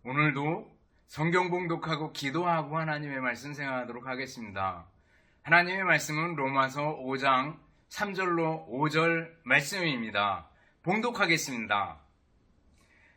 오늘도 성경 봉독하고 기도하고 하나님의 말씀 생각하도록 하겠습니다. 하나님의 말씀은 로마서 5장 3절로 5절 말씀입니다. 봉독하겠습니다.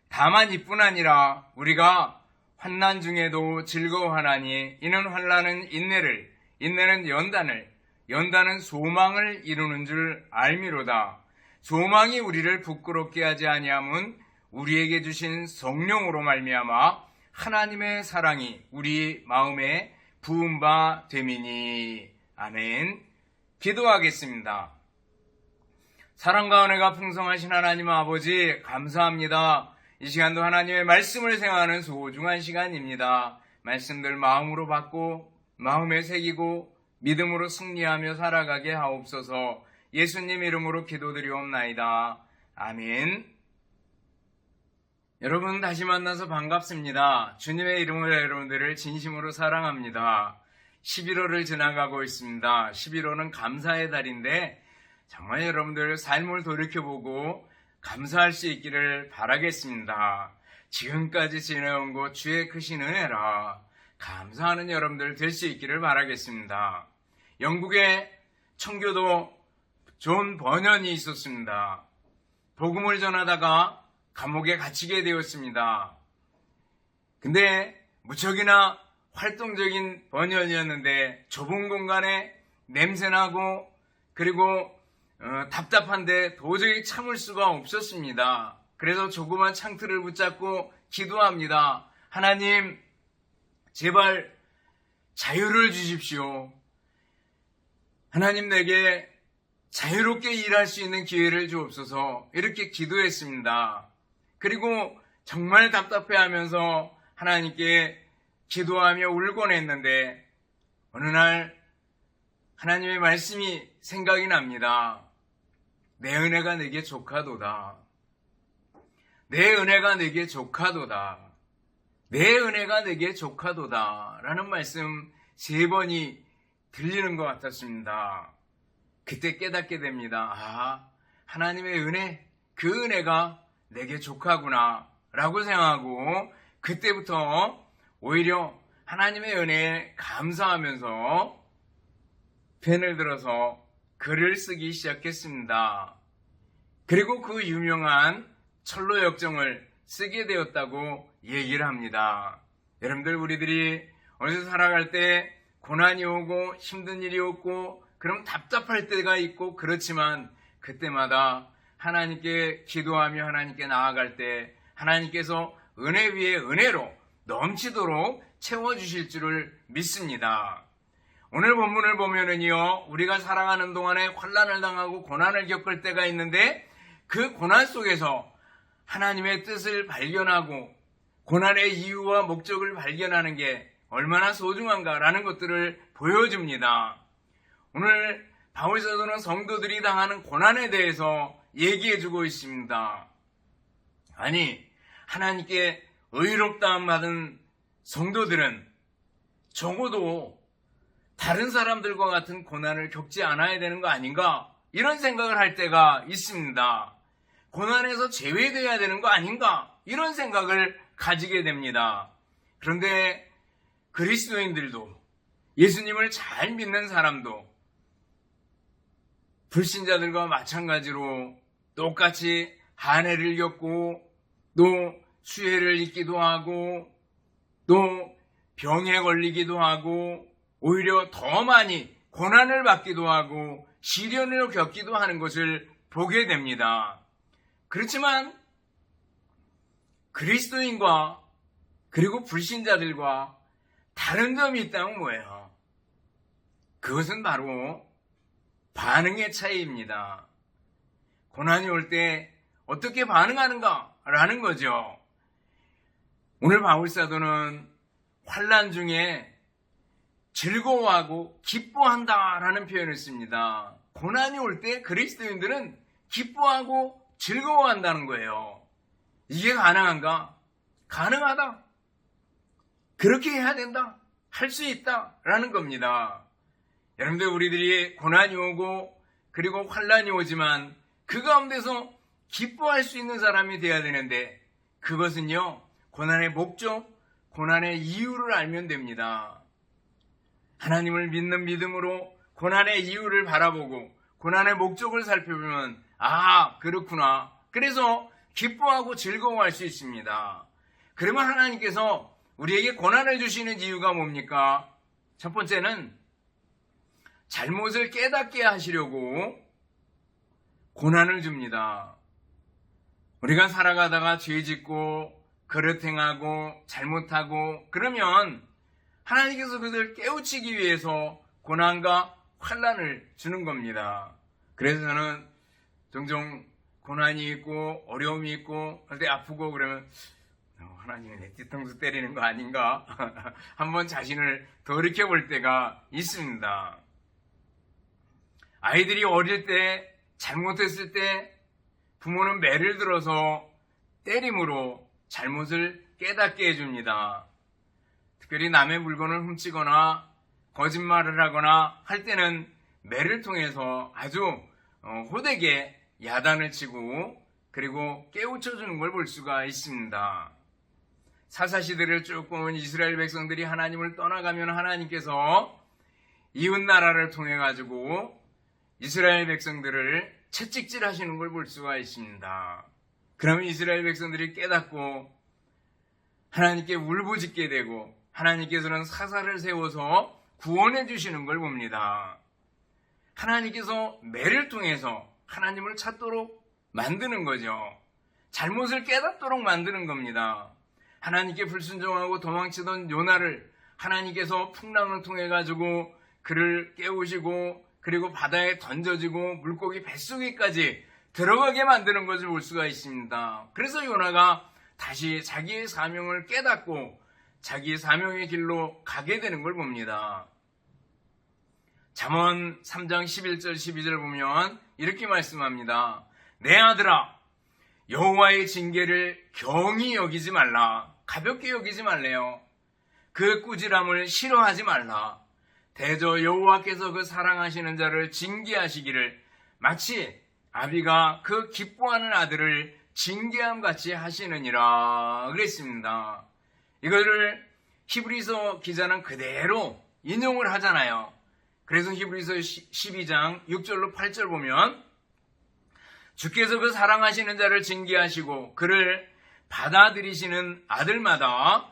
다만 이뿐 아니라 우리가 환난 중에도 즐거워하나니 이는 환난은 인내를, 인내는 연단을, 연단은 소망을 이루는 줄 알미로다. 소망이 우리를 부끄럽게 하지 아니함은 우리에게 주신 성령으로 말미암아 하나님의 사랑이 우리 마음에 부은 바 됨이니. 아멘. 기도하겠습니다. 사랑과 은혜가 풍성하신 하나님 아버지 감사합니다. 이 시간도 하나님의 말씀을 생각하는 소중한 시간입니다. 말씀들 마음으로 받고 마음에 새기고 믿음으로 승리하며 살아가게 하옵소서. 예수님 이름으로 기도드리옵나이다. 아멘. 여러분 다시 만나서 반갑습니다. 주님의 이름으로 여러분들을 진심으로 사랑합니다. 11월을 지나가고 있습니다. 11월은 감사의 달인데 정말 여러분들 삶을 돌이켜보고 감사할 수 있기를 바라겠습니다. 지금까지 지내온 것 주의 크신 은혜라 감사하는 여러분들 될 수 있기를 바라겠습니다. 영국의 청교도 존 버년이 있었습니다. 복음을 전하다가 감옥에 갇히게 되었습니다. 근데 무척이나 활동적인 버년이었는데 좁은 공간에 냄새나고 그리고 답답한데 도저히 참을 수가 없었습니다. 그래서 조그만 창틀을 붙잡고 기도합니다. 하나님, 제발 자유를 주십시오. 하나님 내게 자유롭게 일할 수 있는 기회를 주옵소서. 이렇게 기도했습니다. 그리고 정말 답답해하면서 하나님께 기도하며 울곤 했는데 어느 날 하나님의 말씀이 생각이 납니다. 내 은혜가 내게 족하도다. 내 은혜가 내게 족하도다. 내 은혜가 내게 족하도다. 라는 말씀 3번이 들리는 것 같았습니다. 그때 깨닫게 됩니다. 아, 하나님의 은혜, 그 은혜가 내게 족하구나 라고 생각하고 그때부터 오히려 하나님의 은혜에 감사하면서 펜을 들어서 글을 쓰기 시작했습니다. 그리고 그 유명한 철로 역정을 쓰게 되었다고 얘기를 합니다. 여러분들 우리들이 어디서 살아갈 때 고난이 오고 힘든 일이 오고 그럼 답답할 때가 있고 그렇지만 그때마다 하나님께 기도하며 하나님께 나아갈 때 하나님께서 은혜 위에 은혜로 넘치도록 채워주실 줄을 믿습니다. 오늘 본문을 보면은요, 우리가 살아가는 동안에 환난을 당하고 고난을 겪을 때가 있는데 그 고난 속에서 하나님의 뜻을 발견하고 고난의 이유와 목적을 발견하는 게 얼마나 소중한가라는 것들을 보여줍니다. 오늘 바울 사도는 성도들이 당하는 고난에 대해서 얘기해주고 있습니다. 아니, 하나님께 의롭다함 받은 성도들은 적어도 다른 사람들과 같은 고난을 겪지 않아야 되는 거 아닌가? 이런 생각을 할 때가 있습니다. 고난에서 제외되어야 되는 거 아닌가? 이런 생각을 가지게 됩니다. 그런데 그리스도인들도 예수님을 잘 믿는 사람도 불신자들과 마찬가지로 똑같이 한해를 겪고 또 수혜를 입기도 하고 또 병에 걸리기도 하고 오히려 더 많이 고난을 받기도 하고 시련을 겪기도 하는 것을 보게 됩니다. 그렇지만 그리스도인과 그리고 불신자들과 다른 점이 있다면 뭐예요? 그것은 바로 반응의 차이입니다. 고난이 올 때 어떻게 반응하는가라는 거죠. 오늘 바울 사도는 환난 중에 즐거워하고 기뻐한다라는 표현을 씁니다. 고난이 올 때 그리스도인들은 기뻐하고 즐거워한다는 거예요. 이게 가능한가? 가능하다. 그렇게 해야 된다. 할 수 있다라는 겁니다. 여러분들 우리들이 고난이 오고 그리고 환난이 오지만 그 가운데서 기뻐할 수 있는 사람이 되어야 되는데 그것은요 고난의 목적, 고난의 이유를 알면 됩니다. 하나님을 믿는 믿음으로 고난의 이유를 바라보고 고난의 목적을 살펴보면 그렇구나. 그래서 기뻐하고 즐거워할 수 있습니다. 그러면 하나님께서 우리에게 고난을 주시는 이유가 뭡니까? 첫 번째는 잘못을 깨닫게 하시려고 고난을 줍니다. 우리가 살아가다가 죄 짓고 그릇 행하고 잘못하고 그러면 하나님께서 그들을 깨우치기 위해서 고난과 환난을 주는 겁니다. 그래서 저는 종종 고난이 있고 어려움이 있고 할 때 아프고 그러면 하나님이 내 뒤통수 때리는 거 아닌가? 한번 자신을 돌이켜볼 때가 있습니다. 아이들이 어릴 때 잘못했을 때 부모는 매를 들어서 때림으로 잘못을 깨닫게 해줍니다. 특별히 남의 물건을 훔치거나 거짓말을 하거나 할 때는 매를 통해서 아주 호되게 야단을 치고 그리고 깨우쳐주는 걸 볼 수가 있습니다. 사사시대를 쭉 보면 이스라엘 백성들이 하나님을 떠나가면 하나님께서 이웃 나라를 통해 가지고 이스라엘 백성들을 채찍질 하시는 걸 볼 수가 있습니다. 그러면 이스라엘 백성들이 깨닫고 하나님께 울부짖게 되고 하나님께서는 사사를 세워서 구원해 주시는 걸 봅니다. 하나님께서 매를 통해서 하나님을 찾도록 만드는 거죠. 잘못을 깨닫도록 만드는 겁니다. 하나님께 불순종하고 도망치던 요나를 하나님께서 풍랑을 통해 가지고 그를 깨우시고 그리고 바다에 던져지고 물고기 뱃속에까지 들어가게 만드는 것을 볼 수가 있습니다. 그래서 요나가 다시 자기의 사명을 깨닫고 자기의 사명의 길로 가게 되는 걸 봅니다. 잠언 3장 11절 12절 보면 이렇게 말씀합니다. 내 아들아 여호와의 징계를 경히 여기지 말라. 가볍게 여기지 말래요. 그 꾸지람을 싫어하지 말라. 대저 여호와께서 그 사랑하시는 자를 징계하시기를 마치 아비가 그 기뻐하는 아들을 징계함 같이 하시느니라 그랬습니다. 이거를 히브리서 기자는 그대로 인용을 하잖아요. 그래서 히브리서 12장 6절로 8절 보면 주께서 그 사랑하시는 자를 징계하시고 그를 받아들이시는 아들마다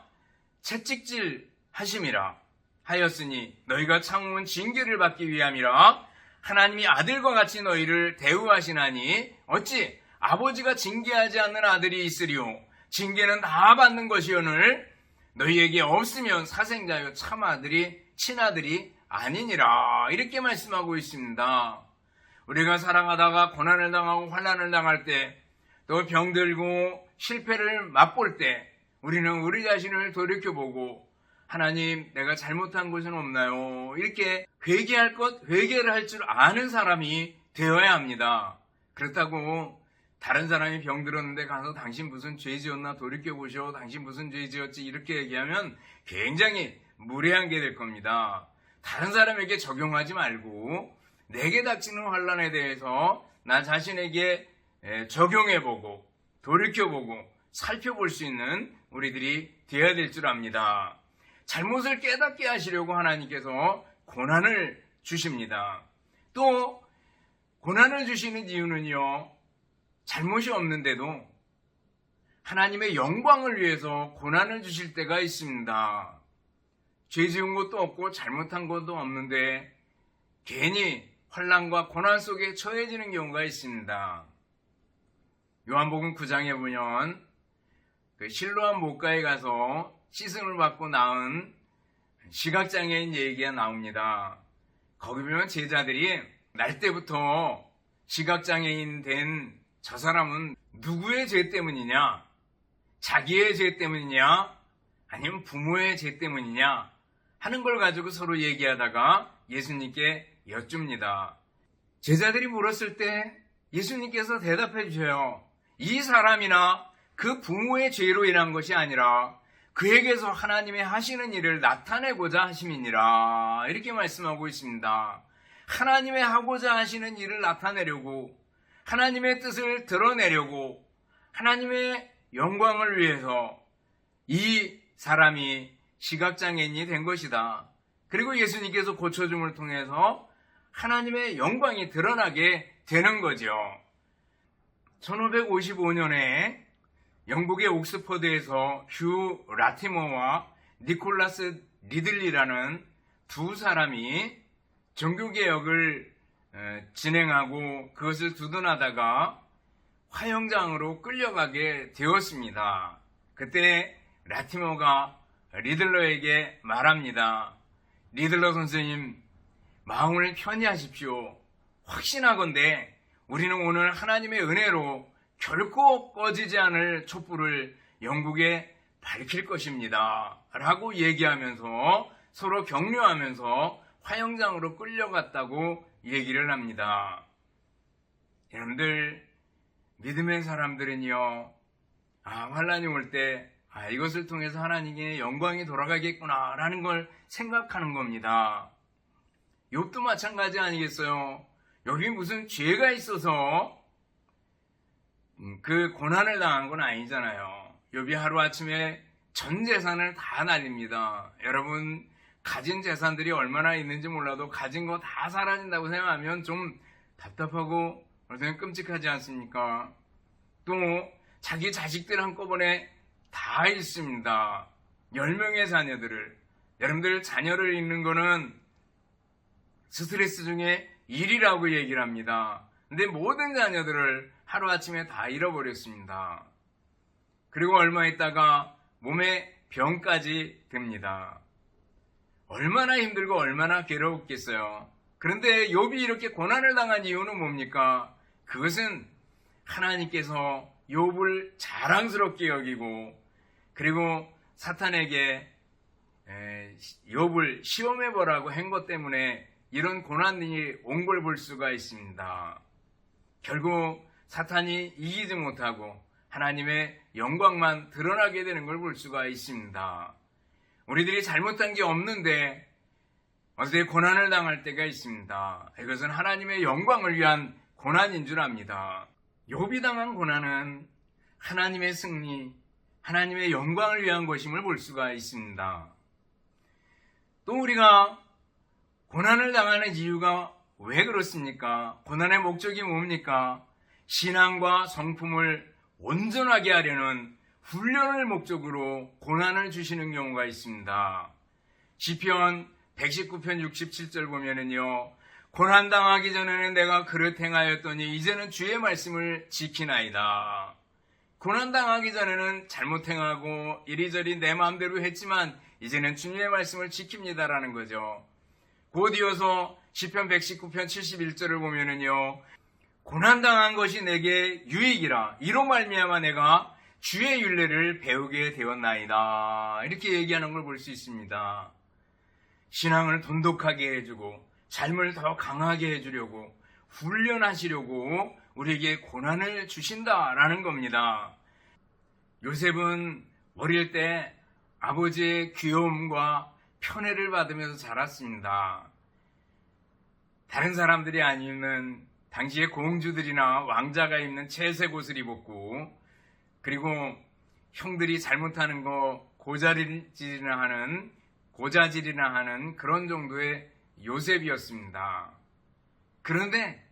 채찍질 하심이라 하였으니 너희가 참으면 징계를 받기 위함이라. 하나님이 아들과 같이 너희를 대우하시나니 어찌 아버지가 징계하지 않는 아들이 있으리요. 징계는 다 받는 것이오늘 너희에게 없으면 사생자요 참 아들이 친아들이 아니니라. 이렇게 말씀하고 있습니다. 우리가 살아가다가 고난을 당하고 환난을 당할 때 또 병들고 실패를 맛볼 때 우리는 우리 자신을 돌이켜보고 하나님 내가 잘못한 것은 없나요? 이렇게 회개를 할 줄 아는 사람이 되어야 합니다. 그렇다고 다른 사람이 병들었는데 가서 당신 무슨 죄 지었나 돌이켜보셔. 당신 무슨 죄 지었지 이렇게 얘기하면 굉장히 무례한 게 될 겁니다. 다른 사람에게 적용하지 말고 내게 닥치는 환난에 대해서 나 자신에게 적용해보고 돌이켜보고 살펴볼 수 있는 우리들이 되어야 될 줄 압니다. 잘못을 깨닫게 하시려고 하나님께서 고난을 주십니다. 또 고난을 주시는 이유는요. 잘못이 없는데도 하나님의 영광을 위해서 고난을 주실 때가 있습니다. 죄 지은 것도 없고 잘못한 것도 없는데 괜히 환난과 고난 속에 처해지는 경우가 있습니다. 요한복음 9장에 보면 그 실로암 목가에 가서 씻음을 받고 나은 시각장애인 얘기가 나옵니다. 거기 보면 제자들이 날 때부터 시각장애인 된 저 사람은 누구의 죄 때문이냐? 자기의 죄 때문이냐? 아니면 부모의 죄 때문이냐? 하는 걸 가지고 서로 얘기하다가 예수님께 여쭙니다. 제자들이 물었을 때 예수님께서 대답해 주셔요. 이 사람이나 그 부모의 죄로 인한 것이 아니라 그에게서 하나님의 하시는 일을 나타내고자 하심이니라. 이렇게 말씀하고 있습니다. 하나님의 하고자 하시는 일을 나타내려고 하나님의 뜻을 드러내려고 하나님의 영광을 위해서 이 사람이 시각장애인이 된 것이다. 그리고 예수님께서 고쳐줌을 통해서 하나님의 영광이 드러나게 되는 거죠. 1555년에 영국의 옥스퍼드에서 휴 라티머와 니콜라스 리들리라는 두 사람이 종교개혁을 진행하고 그것을 두둔하다가 화형장으로 끌려가게 되었습니다. 그때 라티머가 리들러에게 말합니다. 리들러 선생님, 마음을 편히 하십시오. 확신하건대 우리는 오늘 하나님의 은혜로 결코 꺼지지 않을 촛불을 영국에 밝힐 것입니다. 라고 얘기하면서 서로 격려하면서 화형장으로 끌려갔다고 얘기를 합니다. 여러분들, 믿음의 사람들은요, 환란이 올 때 이것을 통해서 하나님의 영광이 돌아가겠구나 라는 걸 생각하는 겁니다. 욥도 마찬가지 아니겠어요? 여기 무슨 죄가 있어서 그 고난을 당한 건 아니잖아요. 욥이 하루아침에 전 재산을 다 날립니다. 여러분, 가진 재산들이 얼마나 있는지 몰라도 가진 거 다 사라진다고 생각하면 좀 답답하고 어떤 끔찍하지 않습니까? 또 자기 자식들 한꺼번에 다 잃습니다. 10명의 자녀들을. 여러분들, 자녀를 잃는 거는 스트레스 중에 1이라고 얘기를 합니다. 근데 모든 자녀들을 하루아침에 다 잃어버렸습니다. 그리고 얼마 있다가 몸에 병까지 듭니다. 얼마나 힘들고 얼마나 괴로웠겠어요. 그런데 욥이 이렇게 고난을 당한 이유는 뭡니까? 그것은 하나님께서 욥을 자랑스럽게 여기고 그리고 사탄에게 욥을 시험해보라고 한 것 때문에 이런 고난이 온 걸 볼 수가 있습니다. 결국 사탄이 이기지 못하고 하나님의 영광만 드러나게 되는 걸 볼 수가 있습니다. 우리들이 잘못한 게 없는데 어떻게 고난을 당할 때가 있습니다. 이것은 하나님의 영광을 위한 고난인 줄 압니다. 욥이 당한 고난은 하나님의 승리, 하나님의 영광을 위한 것임을 볼 수가 있습니다. 또 우리가 고난을 당하는 이유가 왜 그렇습니까? 고난의 목적이 뭡니까? 신앙과 성품을 온전하게 하려는 훈련을 목적으로 고난을 주시는 경우가 있습니다. 시편 119편 67절 보면은요, 고난당하기 전에는 내가 그릇 행하였더니 이제는 주의 말씀을 지키나이다. 고난당하기 전에는 잘못 행하고 이리저리 내 마음대로 했지만 이제는 주님의 말씀을 지킵니다라는 거죠. 곧 이어서 시편 119편 71절을 보면은요, 고난당한 것이 내게 유익이라 이로 말미암아 내가 주의 율례를 배우게 되었나이다. 이렇게 얘기하는 걸 볼 수 있습니다. 신앙을 돈독하게 해주고 삶을 더 강하게 해주려고 훈련하시려고 우리에게 고난을 주신다라는 겁니다. 요셉은 어릴 때 아버지의 귀여움과 편애를 받으면서 자랐습니다. 다른 사람들이 안 입는 당시의 공주들이나 왕자가 입는 채색 옷을 입었고, 그리고 형들이 잘못하는 거 고자질이나 하는 그런 정도의 요셉이었습니다. 그런데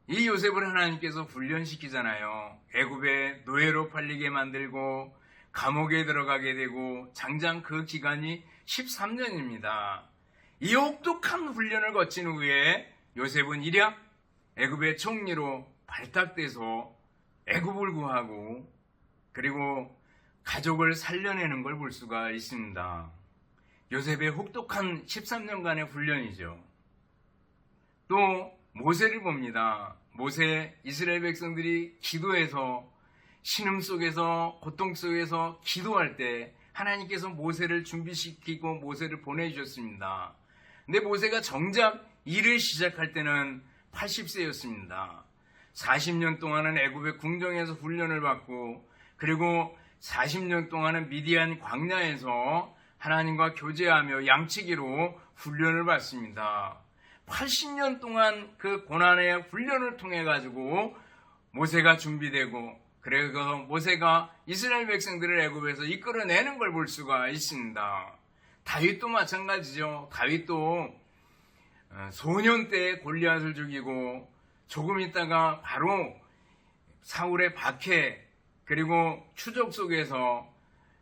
이 요셉을 하나님께서 훈련시키잖아요. 애굽에 노예로 팔리게 만들고 감옥에 들어가게 되고 장장 그 기간이 13년입니다. 이 혹독한 훈련을 거친 후에 요셉은 일약 애굽의 총리로 발탁돼서 애굽을 구하고 그리고 가족을 살려내는 걸 볼 수가 있습니다. 요셉의 혹독한 13년간의 훈련이죠. 또 모세를 봅니다. 모세, 이스라엘 백성들이 기도해서 신음 속에서 고통 속에서 기도할 때 하나님께서 모세를 준비시키고 모세를 보내주셨습니다. 근데 모세가 정작 일을 시작할 때는 80세였습니다. 40년 동안은 애굽의 궁정에서 훈련을 받고 그리고 40년 동안은 미디안 광야에서 하나님과 교제하며 양치기로 훈련을 받습니다. 80년 동안 그 고난의 훈련을 통해 가지고 모세가 준비되고 그래서 모세가 이스라엘 백성들을 애굽에서 이끌어내는 걸 볼 수가 있습니다. 다윗도 마찬가지죠. 다윗도 소년 때 골리앗을 죽이고 조금 있다가 바로 사울의 박해 그리고 추적 속에서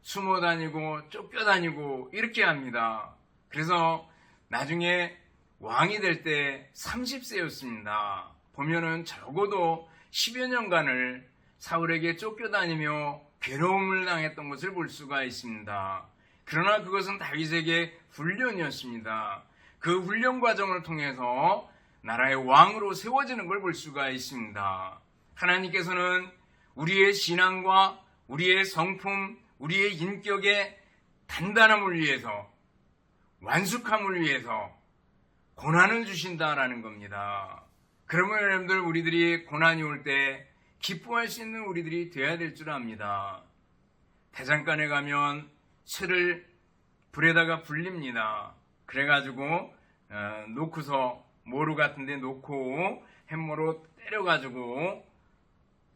숨어 다니고 쫓겨다니고 이렇게 합니다. 그래서 나중에 왕이 될 때 30세였습니다. 보면은 적어도 10여 년간을 사울에게 쫓겨다니며 괴로움을 당했던 것을 볼 수가 있습니다. 그러나 그것은 다윗에게 훈련이었습니다. 그 훈련 과정을 통해서 나라의 왕으로 세워지는 걸 볼 수가 있습니다. 하나님께서는 우리의 신앙과 우리의 성품, 우리의 인격의 단단함을 위해서, 완숙함을 위해서 고난을 주신다라는 겁니다. 그러면 여러분들 우리들이 고난이 올 때 기뻐할 수 있는 우리들이 되어야 될 줄 압니다. 대장간에 가면 쇠를 불에다가 불립니다. 그래가지고 놓고서 모루 같은 데 놓고 햄머로 때려가지고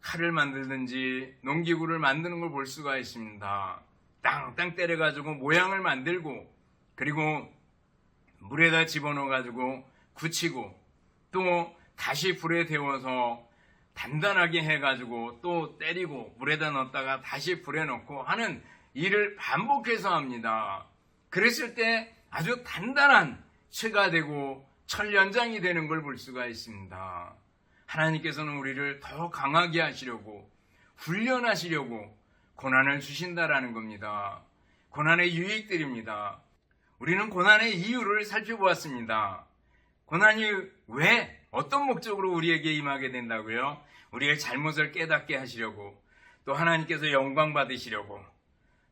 칼을 만들든지 농기구를 만드는 걸 볼 수가 있습니다. 땅땅 때려가지고 모양을 만들고 그리고 물에다 집어넣어가지고 굳히고 또 다시 불에 데워서 단단하게 해가지고 또 때리고 물에다 넣었다가 다시 불에 넣고 하는 일을 반복해서 합니다. 그랬을 때 아주 단단한 쇠가 되고 철연장이 되는 걸 볼 수가 있습니다. 하나님께서는 우리를 더 강하게 하시려고 훈련하시려고 고난을 주신다라는 겁니다. 고난의 유익들입니다. 우리는 고난의 이유를 살펴보았습니다. 고난이 왜 어떤 목적으로 우리에게 임하게 된다고요? 우리의 잘못을 깨닫게 하시려고 또 하나님께서 영광 받으시려고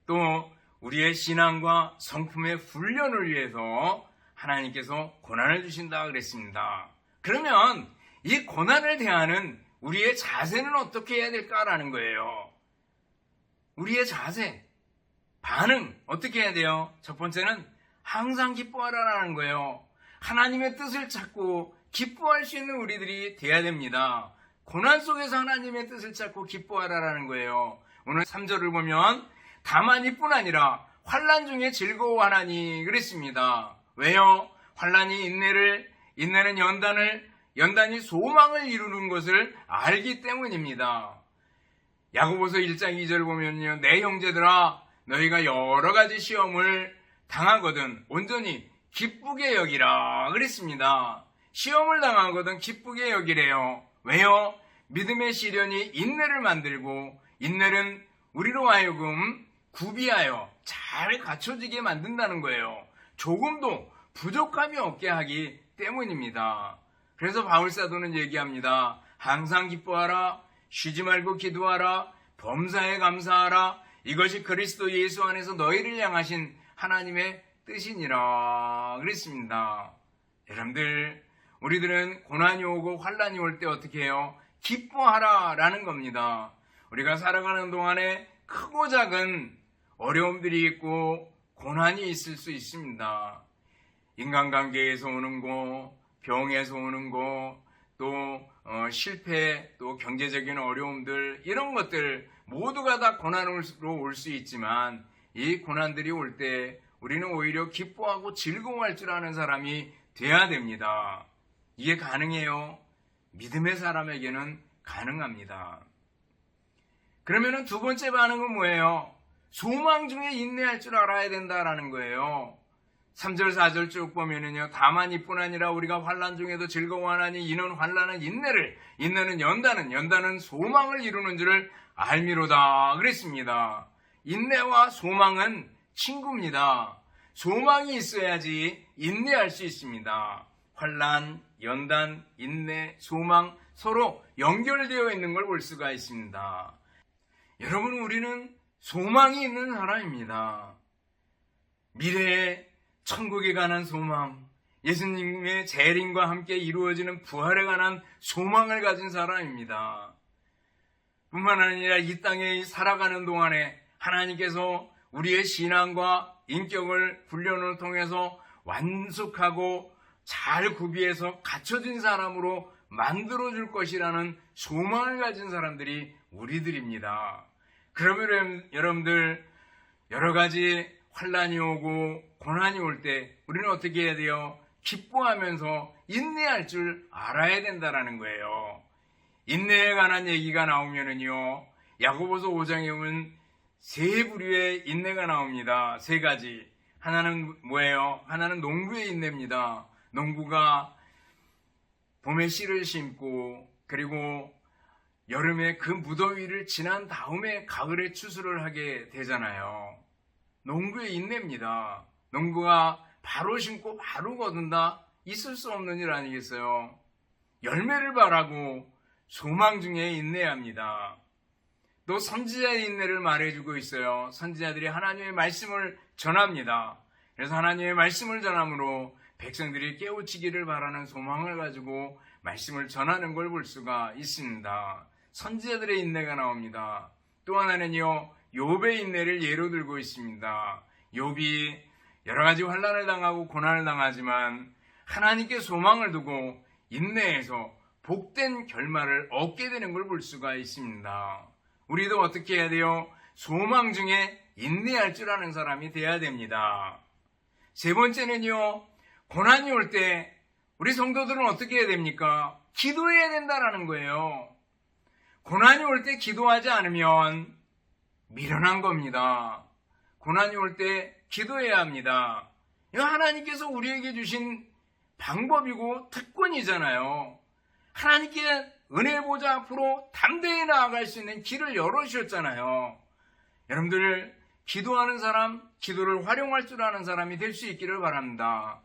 또 우리의 신앙과 성품의 훈련을 위해서 하나님께서 고난을 주신다 그랬습니다. 그러면 이 고난을 대하는 우리의 자세는 어떻게 해야 될까라는 거예요. 우리의 자세, 반응 어떻게 해야 돼요? 첫 번째는 항상 기뻐하라라는 거예요. 하나님의 뜻을 찾고 기뻐할 수 있는 우리들이 돼야 됩니다. 고난 속에서 하나님의 뜻을 찾고 기뻐하라라는 거예요. 오늘 3절을 보면 다만 이뿐 아니라 환난 중에 즐거워하나니 그랬습니다. 왜요? 환난이 인내는 연단이 소망을 이루는 것을 알기 때문입니다. 야고보서 1장 2절을 보면요. 내 형제들아 너희가 여러 가지 시험을 당하거든 온전히 기쁘게 여기라 그랬습니다. 시험을 당하거든 기쁘게 여기래요. 왜요? 믿음의 시련이 인내를 만들고 인내는 우리로 하여금 구비하여 잘 갖춰지게 만든다는 거예요. 조금도 부족함이 없게 하기 때문입니다. 그래서 바울사도는 얘기합니다. 항상 기뻐하라, 쉬지 말고 기도하라, 범사에 감사하라. 이것이 그리스도 예수 안에서 너희를 향하신 하나님의 뜻이니라 그랬습니다. 여러분들 우리들은 고난이 오고 환난이 올 때 어떻게 해요? 기뻐하라 라는 겁니다. 우리가 살아가는 동안에 크고 작은 어려움들이 있고 고난이 있을 수 있습니다. 인간관계에서 오는 거, 병에서 오는 거, 또 실패, 또 경제적인 어려움들 이런 것들 모두가 다 고난으로 올 수 있지만 이 고난들이 올 때 우리는 오히려 기뻐하고 즐거워할 줄 아는 사람이 돼야 됩니다. 이게 가능해요. 믿음의 사람에게는 가능합니다. 그러면은 두 번째 반응은 뭐예요? 소망 중에 인내할 줄 알아야 된다라는 거예요. 3절 4절 쭉 보면은요. 다만 이뿐 아니라 우리가 환난 중에도 즐거워하나니 이는 환난은 인내는 연단은 소망을 이루는 줄을 알미로다 그랬습니다. 인내와 소망은 친구입니다. 소망이 있어야지 인내할 수 있습니다. 환난, 연단, 인내, 소망 서로 연결되어 있는 걸 볼 수가 있습니다. 여러분 우리는 소망이 있는 사람입니다. 미래에 천국에 관한 소망, 예수님의 재림과 함께 이루어지는 부활에 관한 소망을 가진 사람입니다. 뿐만 아니라 이 땅에 살아가는 동안에 하나님께서 우리의 신앙과 인격을 훈련을 통해서 완숙하고 잘 구비해서 갖춰진 사람으로 만들어줄 것이라는 소망을 가진 사람들이 우리들입니다. 그러면 여러분들, 여러 가지 환난이 오고 고난이 올 때 우리는 어떻게 해야 돼요? 기뻐하면서 인내할 줄 알아야 된다는 거예요. 인내에 관한 얘기가 나오면은요, 야고보서 5장에 보면 세 부류의 인내가 나옵니다. 세 가지. 하나는 뭐예요? 하나는 농부의 인내입니다. 농부가 봄에 씨를 심고 그리고 여름에 그 무더위를 지난 다음에 가을에 추수를 하게 되잖아요. 농부의 인내입니다. 농부가 바로 심고 바로 거둔다? 있을 수 없는 일 아니겠어요? 열매를 바라고 소망 중에 인내해야 합니다. 또 선지자의 인내를 말해주고 있어요. 선지자들이 하나님의 말씀을 전합니다. 그래서 하나님의 말씀을 전함으로 백성들이 깨우치기를 바라는 소망을 가지고 말씀을 전하는 걸 볼 수가 있습니다. 선지자들의 인내가 나옵니다. 또 하나는요, 욥의 인내를 예로 들고 있습니다. 욥이 여러 가지 환난을 당하고 고난을 당하지만 하나님께 소망을 두고 인내해서 복된 결말을 얻게 되는 걸 볼 수가 있습니다. 우리도 어떻게 해야 돼요? 소망 중에 인내할 줄 아는 사람이 돼야 됩니다. 세 번째는요, 고난이 올 때 우리 성도들은 어떻게 해야 됩니까? 기도해야 된다는 거예요. 고난이 올 때 기도하지 않으면 미련한 겁니다. 고난이 올 때 기도해야 합니다. 이거 하나님께서 우리에게 주신 방법이고 특권이잖아요. 하나님께 은혜 보좌 앞으로 담대히 나아갈 수 있는 길을 열어주셨잖아요. 여러분들, 기도하는 사람, 기도를 활용할 줄 아는 사람이 될 수 있기를 바랍니다.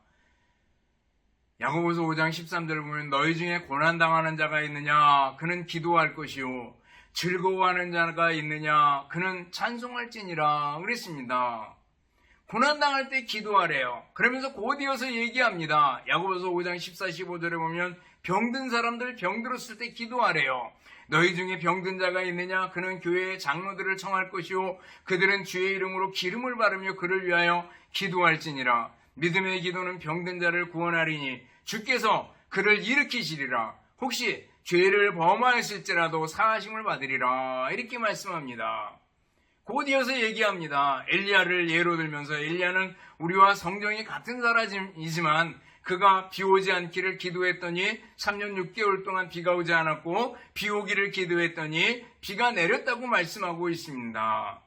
야고보서 5장 13절을 보면 너희 중에 고난당하는 자가 있느냐? 그는 기도할 것이요. 즐거워하는 자가 있느냐? 그는 찬송할지니라 그랬습니다. 고난당할 때 기도하래요. 그러면서 곧 이어서 얘기합니다. 야고보서 5장 14, 15절에 보면 병든 사람들 병들었을 때 기도하래요. 너희 중에 병든 자가 있느냐? 그는 교회의 장로들을 청할 것이요. 그들은 주의 이름으로 기름을 바르며 그를 위하여 기도할지니라. 믿음의 기도는 병든 자를 구원하리니 주께서 그를 일으키시리라. 혹시 죄를 범하였을지라도 사하심을 받으리라. 이렇게 말씀합니다. 곧 이어서 얘기합니다. 엘리야를 예로 들면서 엘리야는 우리와 성정이 같은 사람이지만 그가 비 오지 않기를 기도했더니 3년 6개월 동안 비가 오지 않았고 비 오기를 기도했더니 비가 내렸다고 말씀하고 있습니다.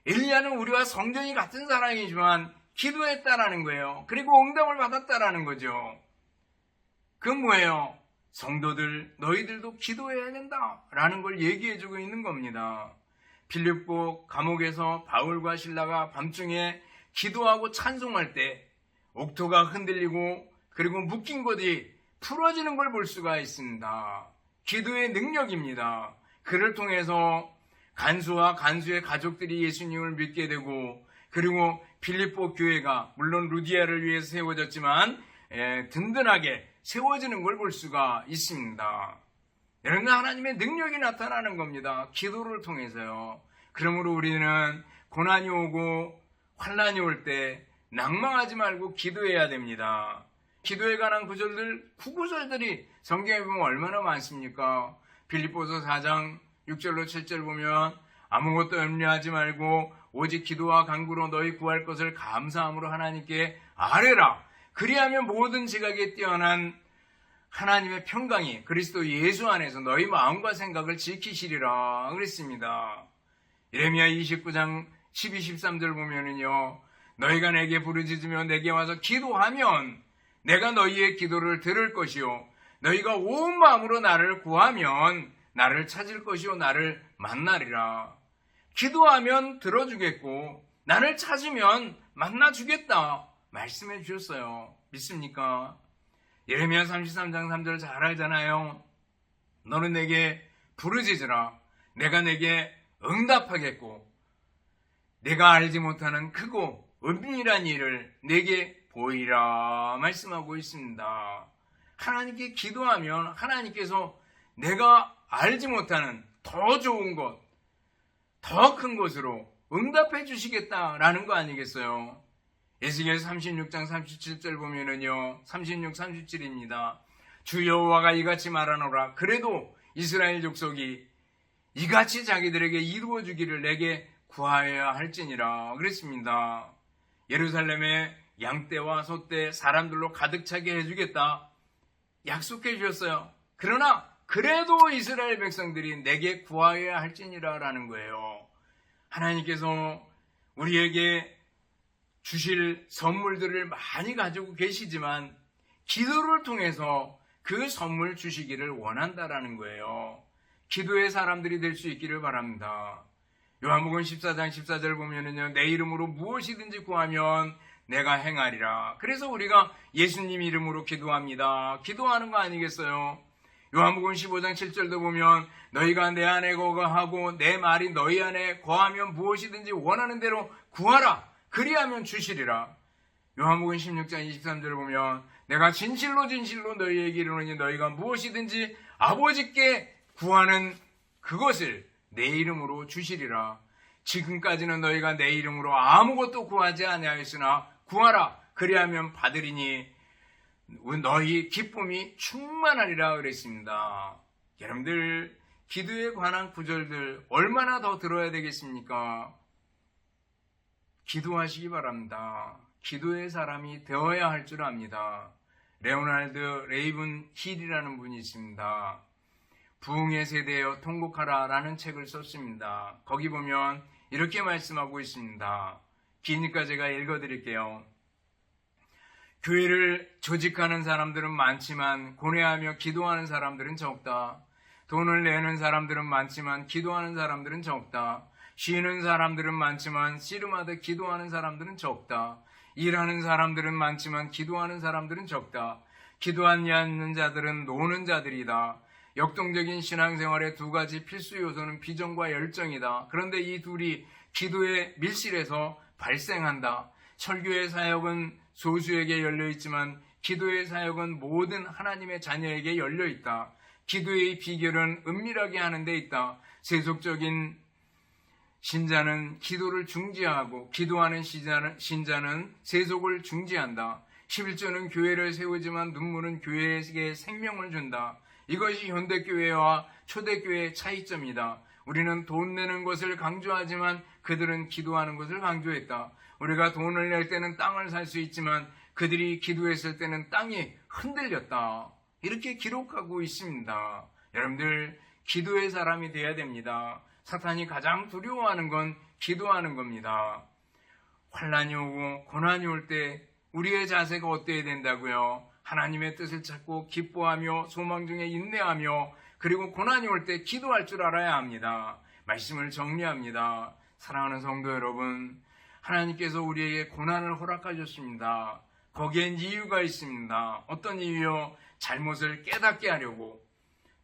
엘리야는 우리와 성정이 같은 사람이지만 기도했다라는 거예요. 그리고 응답을 받았다라는 거죠. 그건 뭐예요? 성도들, 너희들도 기도해야 된다라는 걸 얘기해주고 있는 겁니다. 빌립보 감옥에서 바울과 실라가 밤중에 기도하고 찬송할 때 옥토가 흔들리고 그리고 묶인 것이 풀어지는 걸 볼 수가 있습니다. 기도의 능력입니다. 그를 통해서 간수와 간수의 가족들이 예수님을 믿게 되고 그리고 빌립보 교회가 물론 루디아를 위해서 세워졌지만 든든하게 세워지는 걸 볼 수가 있습니다. 여러분, 하나님의 능력이 나타나는 겁니다. 기도를 통해서요. 그러므로 우리는 고난이 오고 환난이 올 때 낭망하지 말고 기도해야 됩니다. 기도에 관한 구구절들이 성경에 보면 얼마나 많습니까? 빌립보서 4장 6절로 7절 보면 아무것도 염려하지 말고 오직 기도와 간구로 너희 구할 것을 감사함으로 하나님께 아뢰라. 그리하면 모든 지각에 뛰어난 하나님의 평강이 그리스도 예수 안에서 너희 마음과 생각을 지키시리라 그랬습니다. 예레미야 29장 12, 13절 보면은요, 너희가 내게 부르짖으며 내게 와서 기도하면 내가 너희의 기도를 들을 것이요 너희가 온 마음으로 나를 구하면 나를 찾을 것이요 나를 만나리라. 기도하면 들어주겠고 나를 찾으면 만나주겠다 말씀해 주셨어요. 믿습니까? 예레미야 33장 3절 잘 알잖아요. 너는 내게 부르짖으라. 내가 내게 응답하겠고 내가 알지 못하는 크고 은밀한 일을 내게 보이라 말씀하고 있습니다. 하나님께 기도하면 하나님께서 내가 알지 못하는 더 좋은 것, 더 큰 것으로 응답해 주시겠다라는 거 아니겠어요? 에스겔 36장 37절 보면은요, 36, 37입니다. 주 여호와가 이같이 말하노라. 그래도 이스라엘 족속이 이같이 자기들에게 이루어 주기를 내게 구하여야 할지니라 그랬습니다. 예루살렘에 양떼와 소떼 사람들로 가득 차게 해주겠다 약속해 주셨어요. 그러나 그래도 이스라엘 백성들이 내게 구하여야 할지니라 라는 거예요. 하나님께서 우리에게 주실 선물들을 많이 가지고 계시지만 기도를 통해서 그 선물 주시기를 원한다라는 거예요. 기도의 사람들이 될 수 있기를 바랍니다. 요한복음 14장 14절 보면은요, 내 이름으로 무엇이든지 구하면 내가 행하리라. 그래서 우리가 예수님 이름으로 기도합니다. 기도하는 거 아니겠어요? 요한복음 15장 7절도 보면 너희가 내 안에 거하고 내 말이 너희 안에 거하면 무엇이든지 원하는 대로 구하라. 그리하면 주시리라. 요한복음 16장 23절을 보면 내가 진실로 진실로 너희에게 이르노니 너희가 무엇이든지 아버지께 구하는 그것을 내 이름으로 주시리라. 지금까지는 너희가 내 이름으로 아무것도 구하지 아니하였으나 구하라. 그리하면 받으리니 너희 기쁨이 충만하리라 그랬습니다. 여러분들 기도에 관한 구절들 얼마나 더 들어야 되겠습니까? 기도하시기 바랍니다. 기도의 사람이 되어야 할 줄 압니다. 레오날드 레이븐 힐이라는 분이 있습니다. 부흥의 세대여 통곡하라 라는 책을 썼습니다. 거기 보면 이렇게 말씀하고 있습니다. 기니까 제가 읽어드릴게요. 교회를 조직하는 사람들은 많지만 고뇌하며 기도하는 사람들은 적다. 돈을 내는 사람들은 많지만 기도하는 사람들은 적다. 쉬는 사람들은 많지만 씨름하듯 기도하는 사람들은 적다. 일하는 사람들은 많지만 기도하는 사람들은 적다. 기도하지 않는 자들은 노는 자들이다. 역동적인 신앙생활의 두 가지 필수 요소는 비전과 열정이다. 그런데 이 둘이 기도에 밀실해서 발생한다. 설교의 사역은 소수에게 열려있지만 기도의 사역은 모든 하나님의 자녀에게 열려있다. 기도의 비결은 은밀하게 하는 데 있다. 세속적인 신자는 기도를 중지하고 기도하는 신자는 세속을 중지한다. 11조는 교회를 세우지만 눈물은 교회에게 생명을 준다. 이것이 현대교회와 초대교회의 차이점이다. 우리는 돈 내는 것을 강조하지만 그들은 기도하는 것을 강조했다. 우리가 돈을 낼 때는 땅을 살 수 있지만 그들이 기도했을 때는 땅이 흔들렸다. 이렇게 기록하고 있습니다. 여러분들 기도의 사람이 되어야 됩니다. 사탄이 가장 두려워하는 건 기도하는 겁니다. 환난이 오고 고난이 올 때 우리의 자세가 어때야 된다고요? 하나님의 뜻을 찾고 기뻐하며 소망 중에 인내하며 그리고 고난이 올 때 기도할 줄 알아야 합니다. 말씀을 정리합니다. 사랑하는 성도 여러분, 하나님께서 우리에게 고난을 허락하셨습니다. 거기엔 이유가 있습니다. 어떤 이유요? 잘못을 깨닫게 하려고,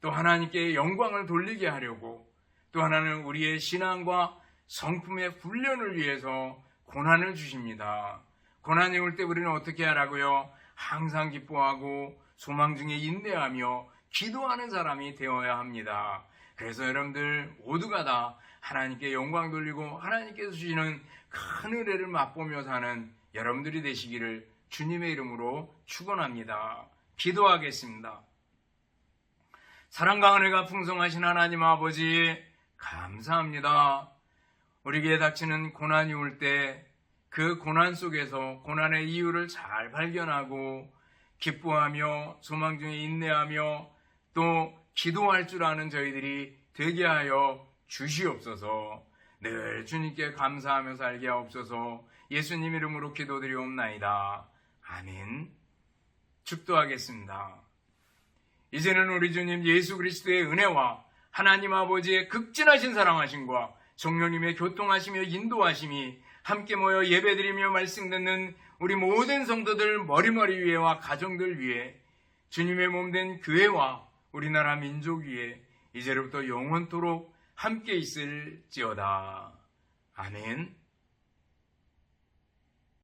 또 하나님께 영광을 돌리게 하려고, 또 하나는 우리의 신앙과 성품의 훈련을 위해서 고난을 주십니다. 고난이 올 때 우리는 어떻게 하라고요? 항상 기뻐하고 소망 중에 인내하며 기도하는 사람이 되어야 합니다. 그래서 여러분들 모두가 다 하나님께 영광 돌리고 하나님께서 주시는 큰 은혜를 맛보며 사는 여러분들이 되시기를 주님의 이름으로 축원합니다. 기도하겠습니다. 사랑과 은혜가 풍성하신 하나님 아버지 감사합니다. 우리에게 닥치는 고난이 올 때 그 고난 속에서 고난의 이유를 잘 발견하고 기뻐하며 소망 중에 인내하며 또 기도할 줄 아는 저희들이 되게 하여 주시옵소서. 늘 주님께 감사하며 살게 하옵소서. 예수님 이름으로 기도드리옵나이다. 아멘. 축도하겠습니다. 이제는 우리 주님 예수 그리스도의 은혜와 하나님 아버지의 극진하신 사랑하심과 성령님의 교통하시며 인도하심이 함께 모여 예배드리며 말씀 듣는 우리 모든 성도들 머리머리 위에와 가정들 위에 주님의 몸된 교회와 우리나라 민족 위에 이제로부터 영원토록 함께 있을지어다. 아멘.